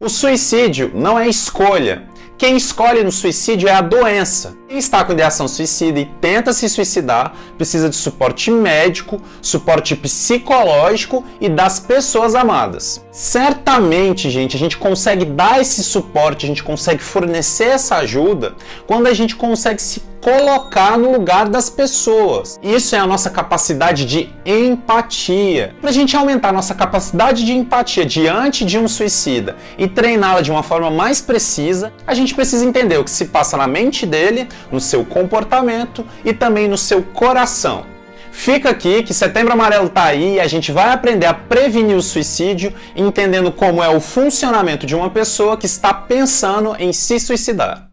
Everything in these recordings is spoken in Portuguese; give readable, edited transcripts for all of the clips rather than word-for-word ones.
O suicídio não é escolha. Quem escolhe no suicídio é a doença. Quem está com ideação suicida e tenta se suicidar precisa de suporte médico, suporte psicológico e das pessoas amadas. Certamente, gente, a gente consegue dar esse suporte, a gente consegue fornecer essa ajuda quando a gente consegue se colocar no lugar das pessoas. Isso é a nossa capacidade de empatia. Para a gente aumentar a nossa capacidade de empatia diante de um suicida e treiná-la de uma forma mais precisa, a gente precisa entender o que se passa na mente dele, no seu comportamento e também no seu coração. Fica aqui que Setembro Amarelo tá aí e a gente vai aprender a prevenir o suicídio, entendendo como é o funcionamento de uma pessoa que está pensando em se suicidar.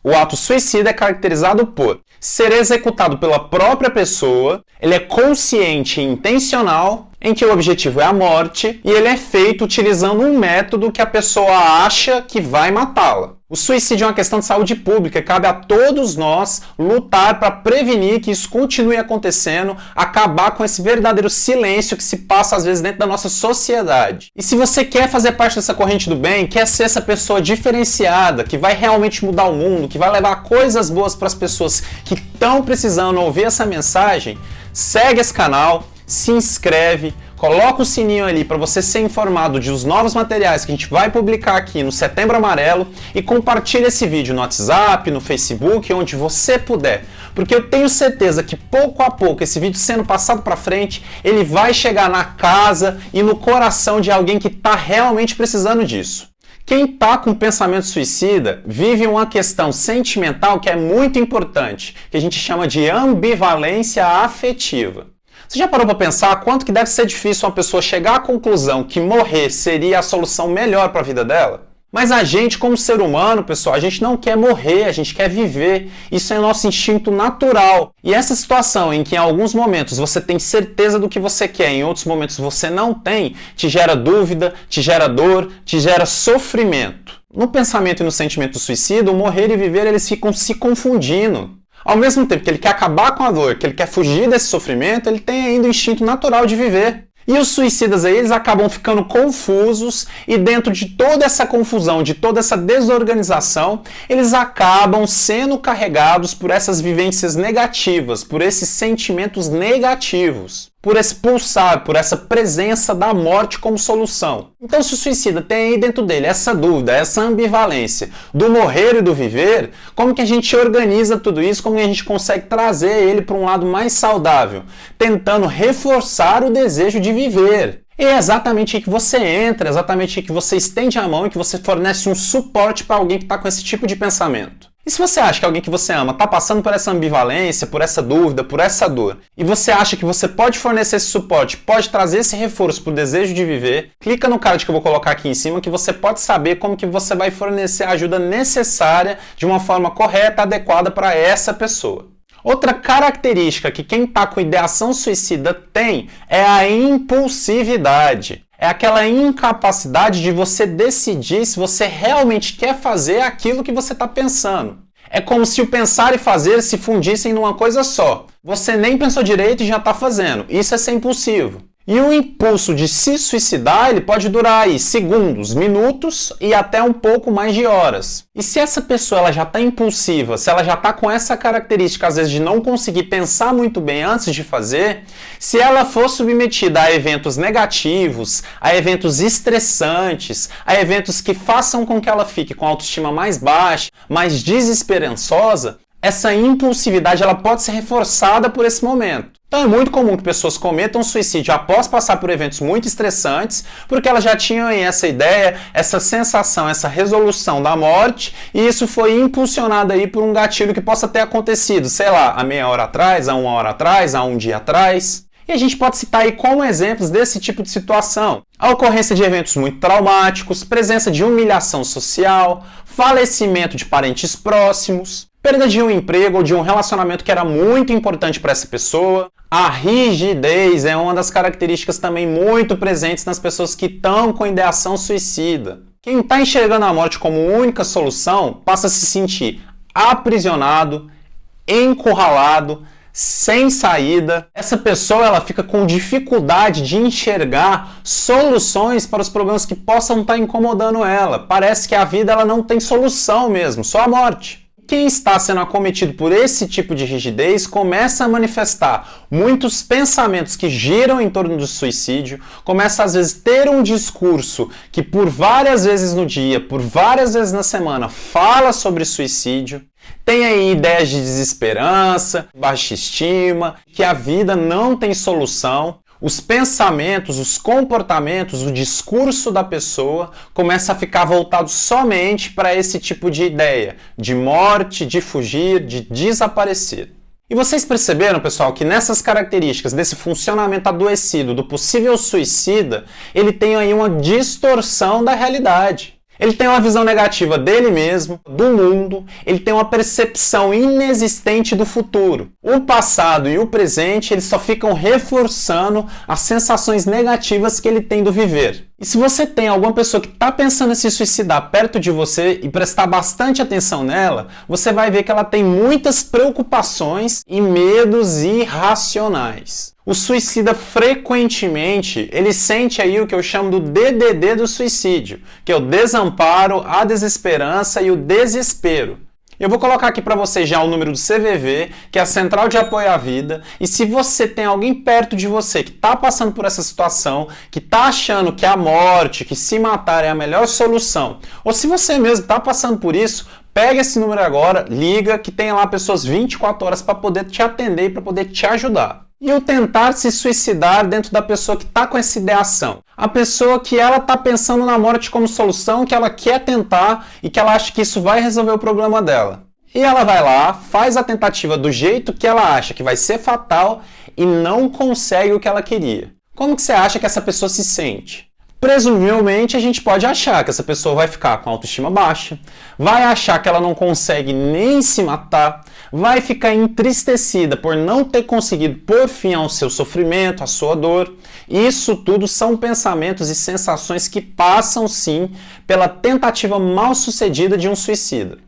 O ato suicida é caracterizado por ser executado pela própria pessoa, ele é consciente e intencional, em que o objetivo é a morte, e ele é feito utilizando um método que a pessoa acha que vai matá-la. O suicídio é uma questão de saúde pública e cabe a todos nós lutar para prevenir que isso continue acontecendo, acabar com esse verdadeiro silêncio que se passa às vezes dentro da nossa sociedade. E se você quer fazer parte dessa corrente do bem, quer ser essa pessoa diferenciada, que vai realmente mudar o mundo, que vai levar coisas boas para as pessoas que estão precisando ouvir essa mensagem, segue esse canal, se inscreve, coloca o sininho ali para você ser informado dos novos materiais que a gente vai publicar aqui no Setembro Amarelo e compartilha esse vídeo no WhatsApp, no Facebook, onde você puder. Porque eu tenho certeza que pouco a pouco, esse vídeo sendo passado para frente, ele vai chegar na casa e no coração de alguém que está realmente precisando disso. Quem está com pensamento suicida vive uma questão sentimental que é muito importante, que a gente chama de ambivalência afetiva. Você já parou para pensar quanto que deve ser difícil uma pessoa chegar à conclusão que morrer seria a solução melhor para a vida dela? Mas a gente, como ser humano, pessoal, a gente não quer morrer, a gente quer viver. Isso é nosso instinto natural. E essa situação em que em alguns momentos você tem certeza do que você quer, em outros momentos você não tem, te gera dúvida, te gera dor, te gera sofrimento. No pensamento e no sentimento do suicídio, o morrer e viver, eles ficam se confundindo. Ao mesmo tempo que ele quer acabar com a dor, que ele quer fugir desse sofrimento, ele tem ainda o instinto natural de viver. E os suicidas aí, eles acabam ficando confusos e dentro de toda essa confusão, de toda essa desorganização, eles acabam sendo carregados por essas vivências negativas, por esses sentimentos negativos, por esse pulsar, por essa presença da morte como solução. Então, se o suicida tem aí dentro dele essa dúvida, essa ambivalência do morrer e do viver, como que a gente organiza tudo isso, como que a gente consegue trazer ele para um lado mais saudável, tentando reforçar o desejo de viver. E é exatamente aí que você entra, exatamente aí que você estende a mão e que você fornece um suporte para alguém que está com esse tipo de pensamento. E se você acha que alguém que você ama está passando por essa ambivalência, por essa dúvida, por essa dor, e você acha que você pode fornecer esse suporte, pode trazer esse reforço para o desejo de viver, clica no card que eu vou colocar aqui em cima que você pode saber como que você vai fornecer a ajuda necessária de uma forma correta, adequada para essa pessoa. Outra característica que quem está com ideação suicida tem é a impulsividade. É aquela incapacidade de você decidir se você realmente quer fazer aquilo que você está pensando. É como se o pensar e fazer se fundissem numa coisa só. Você nem pensou direito e já está fazendo. Isso é ser impulsivo. E o impulso de se suicidar, ele pode durar aí segundos, minutos e até um pouco mais de horas. E se essa pessoa ela já está impulsiva, se ela já está com essa característica, às vezes, de não conseguir pensar muito bem antes de fazer, se ela for submetida a eventos negativos, a eventos estressantes, a eventos que façam com que ela fique com a autoestima mais baixa, mais desesperançosa, essa impulsividade ela pode ser reforçada por esse momento. Então é muito comum que pessoas cometam suicídio após passar por eventos muito estressantes, porque elas já tinham aí essa ideia, essa sensação, essa resolução da morte, e isso foi impulsionado aí por um gatilho que possa ter acontecido, sei lá, há meia hora atrás, há uma hora atrás, há um dia atrás. E a gente pode citar aí como exemplos desse tipo de situação: a ocorrência de eventos muito traumáticos, presença de humilhação social, falecimento de parentes próximos, perda de um emprego ou de um relacionamento que era muito importante para essa pessoa. A rigidez é uma das características também muito presentes nas pessoas que estão com ideação suicida. Quem está enxergando a morte como única solução passa a se sentir aprisionado, encurralado, sem saída. Essa pessoa ela fica com dificuldade de enxergar soluções para os problemas que possam estar incomodando ela. Parece que a vida ela não tem solução mesmo, só a morte. Quem está sendo acometido por esse tipo de rigidez começa a manifestar muitos pensamentos que giram em torno do suicídio, começa às vezes ter um discurso que por várias vezes no dia, por várias vezes na semana, fala sobre suicídio, tem aí ideias de desesperança, baixa estima, que a vida não tem solução. Os pensamentos, os comportamentos, o discurso da pessoa começa a ficar voltado somente para esse tipo de ideia, de morte, de fugir, de desaparecer. E vocês perceberam, pessoal, que nessas características desse funcionamento adoecido do possível suicida, ele tem aí uma distorção da realidade. Ele tem uma visão negativa dele mesmo, do mundo, ele tem uma percepção inexistente do futuro. O passado e o presente, eles só ficam reforçando as sensações negativas que ele tem do viver. E se você tem alguma pessoa que está pensando em se suicidar perto de você e prestar bastante atenção nela, você vai ver que ela tem muitas preocupações e medos irracionais. O suicida frequentemente, ele sente aí o que eu chamo do DDD do suicídio, que é o desamparo, a desesperança e o desespero. Eu vou colocar aqui para vocês já o número do CVV, que é a Central de Apoio à Vida, e se você tem alguém perto de você que está passando por essa situação, que está achando que a morte, que se matar é a melhor solução, ou se você mesmo está passando por isso, pega esse número agora, liga, que tem lá pessoas 24 horas para poder te atender e para poder te ajudar. E o tentar se suicidar dentro da pessoa que está com essa ideação. A pessoa que ela está pensando na morte como solução, que ela quer tentar e que ela acha que isso vai resolver o problema dela. E ela vai lá, faz a tentativa do jeito que ela acha que vai ser fatal e não consegue o que ela queria. Como que você acha que essa pessoa se sente? Presumivelmente a gente pode achar que essa pessoa vai ficar com a autoestima baixa, vai achar que ela não consegue nem se matar, vai ficar entristecida por não ter conseguido pôr fim ao seu sofrimento, à sua dor. Isso tudo são pensamentos e sensações que passam sim pela tentativa mal sucedida de um suicida.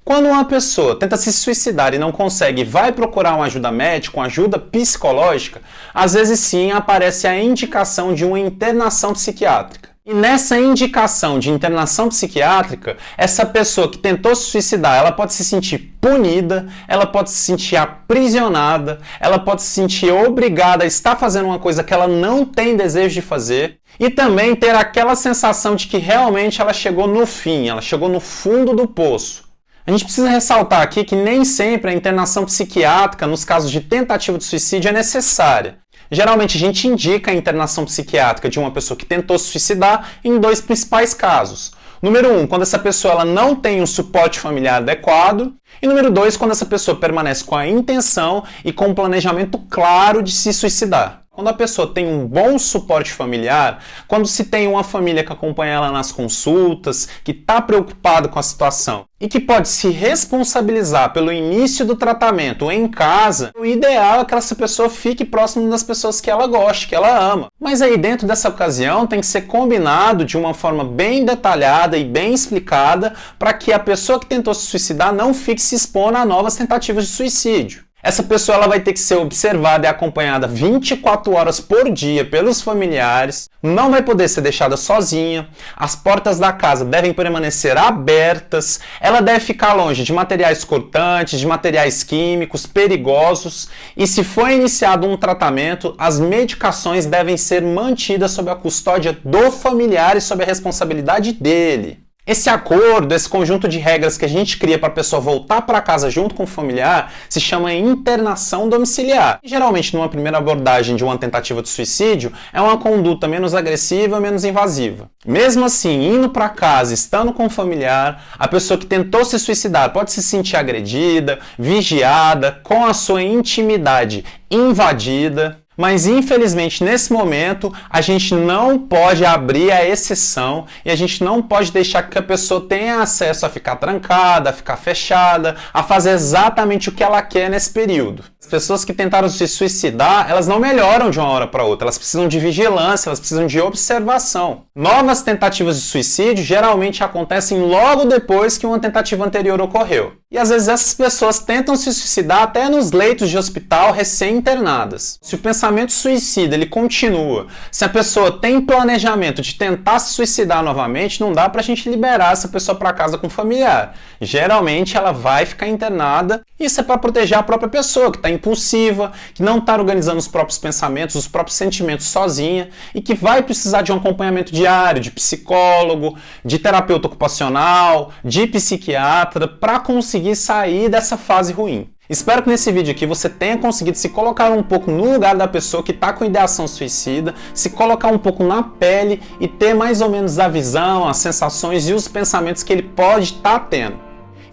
Quando uma pessoa tenta se suicidar e não consegue e vai procurar uma ajuda médica, uma ajuda psicológica, às vezes sim aparece a indicação de uma internação psiquiátrica. E nessa indicação de internação psiquiátrica, essa pessoa que tentou se suicidar, ela pode se sentir punida, ela pode se sentir aprisionada, ela pode se sentir obrigada a estar fazendo uma coisa que ela não tem desejo de fazer, e também ter aquela sensação de que realmente ela chegou no fim, ela chegou no fundo do poço. A gente precisa ressaltar aqui que nem sempre a internação psiquiátrica, nos casos de tentativa de suicídio, é necessária. Geralmente a gente indica a internação psiquiátrica de uma pessoa que tentou se suicidar em dois principais casos. Número 1, quando essa pessoa ela não tem um suporte familiar adequado. E número 2, quando essa pessoa permanece com a intenção e com um planejamento claro de se suicidar. Quando a pessoa tem um bom suporte familiar, quando se tem uma família que acompanha ela nas consultas, que está preocupado com a situação e que pode se responsabilizar pelo início do tratamento em casa, o ideal é que essa pessoa fique próximo das pessoas que ela gosta, que ela ama. Mas aí dentro dessa ocasião tem que ser combinado de uma forma bem detalhada e bem explicada para que a pessoa que tentou se suicidar não fique se expondo a novas tentativas de suicídio. Essa pessoa ela vai ter que ser observada e acompanhada 24 horas por dia pelos familiares, não vai poder ser deixada sozinha, as portas da casa devem permanecer abertas, ela deve ficar longe de materiais cortantes, de materiais químicos, perigosos, e se for iniciado um tratamento, as medicações devem ser mantidas sob a custódia do familiar e sob a responsabilidade dele. Esse acordo, esse conjunto de regras que a gente cria para a pessoa voltar para casa junto com o familiar, se chama internação domiciliar. E, geralmente, numa primeira abordagem de uma tentativa de suicídio, é uma conduta menos agressiva, menos invasiva. Mesmo assim, indo para casa, estando com o familiar, a pessoa que tentou se suicidar pode se sentir agredida, vigiada, com a sua intimidade invadida. Mas infelizmente nesse momento a gente não pode abrir a exceção e a gente não pode deixar que a pessoa tenha acesso a ficar trancada, a ficar fechada, a fazer exatamente o que ela quer nesse período. As pessoas que tentaram se suicidar, elas não melhoram de uma hora para outra, elas precisam de vigilância, elas precisam de observação. Novas tentativas de suicídio geralmente acontecem logo depois que uma tentativa anterior ocorreu. E às vezes essas pessoas tentam se suicidar até nos leitos de hospital recém-internadas. Se o pensamento suicida ele continua, se a pessoa tem planejamento de tentar se suicidar novamente, não dá pra gente liberar essa pessoa para casa com o familiar. Geralmente ela vai ficar internada, e isso é para proteger a própria pessoa que está impulsiva, que não está organizando os próprios pensamentos, os próprios sentimentos sozinha e que vai precisar de um acompanhamento diário, de psicólogo, de terapeuta ocupacional, de psiquiatra para conseguir sair dessa fase ruim. Espero que nesse vídeo aqui você tenha conseguido se colocar um pouco no lugar da pessoa que está com ideação suicida, se colocar um pouco na pele e ter mais ou menos a visão, as sensações e os pensamentos que ele pode estar tendo.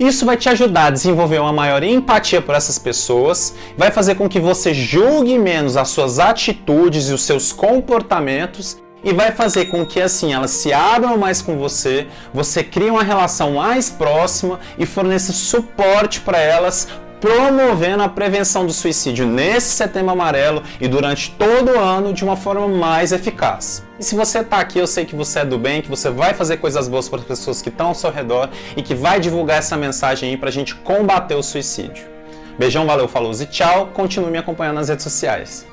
Isso vai te ajudar a desenvolver uma maior empatia por essas pessoas, vai fazer com que você julgue menos as suas atitudes e os seus comportamentos e vai fazer com que assim elas se abram mais com você, você crie uma relação mais próxima e forneça suporte para elas, promovendo a prevenção do suicídio nesse Setembro Amarelo e durante todo o ano de uma forma mais eficaz. E se você está aqui, eu sei que você é do bem, que você vai fazer coisas boas para as pessoas que estão ao seu redor e que vai divulgar essa mensagem aí para a gente combater o suicídio. Beijão, valeu, falou e tchau. Continue me acompanhando nas redes sociais.